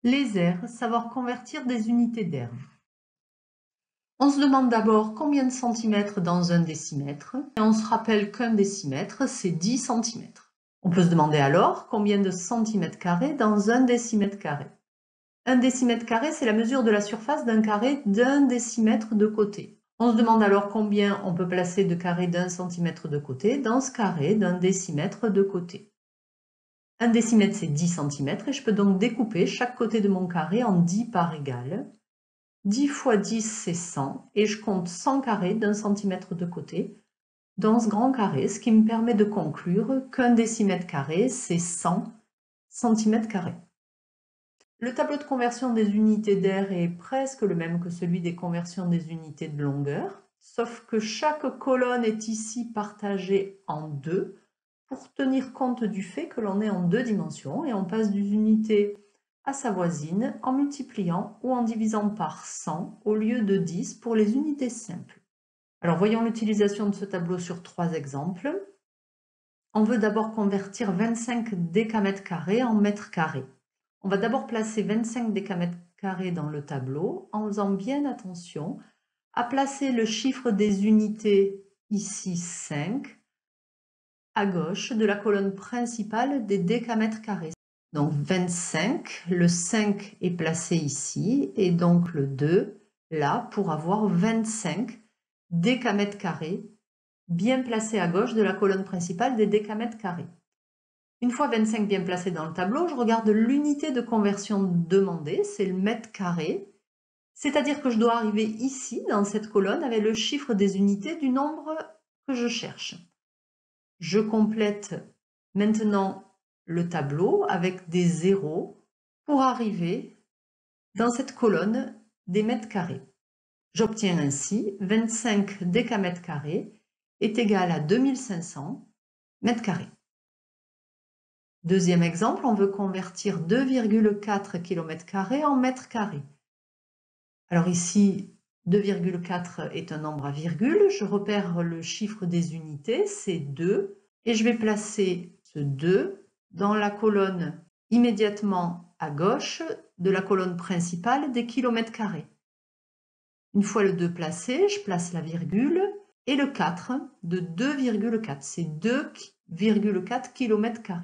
Les aires, savoir convertir des unités d'aire. On se demande d'abord combien de centimètres dans un décimètre, et on se rappelle qu'un décimètre, c'est 10 centimètres. On peut se demander alors combien de centimètres carrés dans un décimètre carré. Un décimètre carré, c'est la mesure de la surface d'un carré d'un décimètre de côté. On se demande alors combien on peut placer de carrés d'un centimètre de côté dans ce carré d'un décimètre de côté. Un décimètre, c'est 10 cm et je peux donc découper chaque côté de mon carré en 10 parts égales. 10 fois 10, c'est 100 et je compte 100 carrés d'un centimètre de côté dans ce grand carré, ce qui me permet de conclure qu'un décimètre carré, c'est 100 cm². Le tableau de conversion des unités d'aire est presque le même que celui des conversions des unités de longueur, sauf que chaque colonne est ici partagée en deux, pour tenir compte du fait que l'on est en deux dimensions et on passe d'une unité à sa voisine en multipliant ou en divisant par 100 au lieu de 10 pour les unités simples. Alors voyons l'utilisation de ce tableau sur trois exemples. On veut d'abord convertir 25 décamètres carrés en mètres carrés. On va d'abord placer 25 décamètres carrés dans le tableau en faisant bien attention à placer le chiffre des unités, ici 5, à gauche de la colonne principale des décamètres carrés. Donc 25, le 5 est placé ici et donc le 2 là pour avoir 25 décamètres carrés bien placés à gauche de la colonne principale des décamètres carrés. Une fois 25 bien placés dans le tableau, je regarde l'unité de conversion demandée, c'est le mètre carré, c'est-à-dire que je dois arriver ici dans cette colonne avec le chiffre des unités du nombre que je cherche. Je complète maintenant le tableau avec des zéros pour arriver dans cette colonne des mètres carrés. J'obtiens ainsi 25 décamètres carrés est égal à 2500 mètres carrés. Deuxième exemple, on veut convertir 2,4 km² en mètres carrés. Alors ici, 2,4 est un nombre à virgule, je repère le chiffre des unités, c'est 2, et je vais placer ce 2 dans la colonne immédiatement à gauche de la colonne principale des kilomètres carrés. Une fois le 2 placé, je place la virgule et le 4 de 2,4, c'est 2,4 km².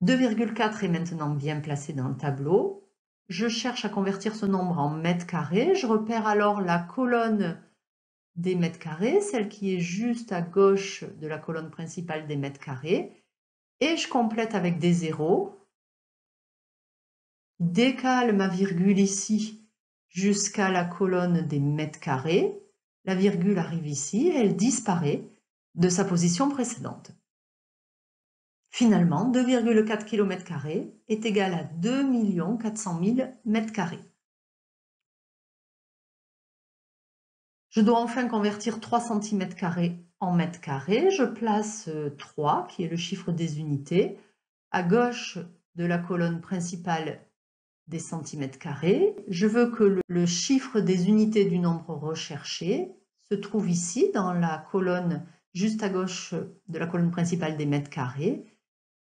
2,4 est maintenant bien placé dans le tableau. Je cherche à convertir ce nombre en mètres carrés. Je repère alors la colonne des mètres carrés, celle qui est juste à gauche de la colonne principale des mètres carrés. Et je complète avec des zéros. Décale ma virgule ici jusqu'à la colonne des mètres carrés. La virgule arrive ici et elle disparaît de sa position précédente. Finalement, 2,4 km² est égal à 2 400 000 m². Je dois enfin convertir 3 cm² en mètres carrés. Je place 3, qui est le chiffre des unités, à gauche de la colonne principale des centimètres carrés. Je veux que le chiffre des unités du nombre recherché se trouve ici, dans la colonne juste à gauche de la colonne principale des mètres carrés.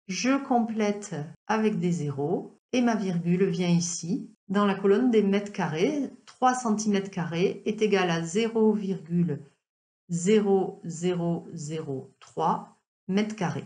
Je complète avec des zéros et ma virgule vient ici dans la colonne des mètres carrés. 3 cm² est égal à 0,0003 mètres carrés.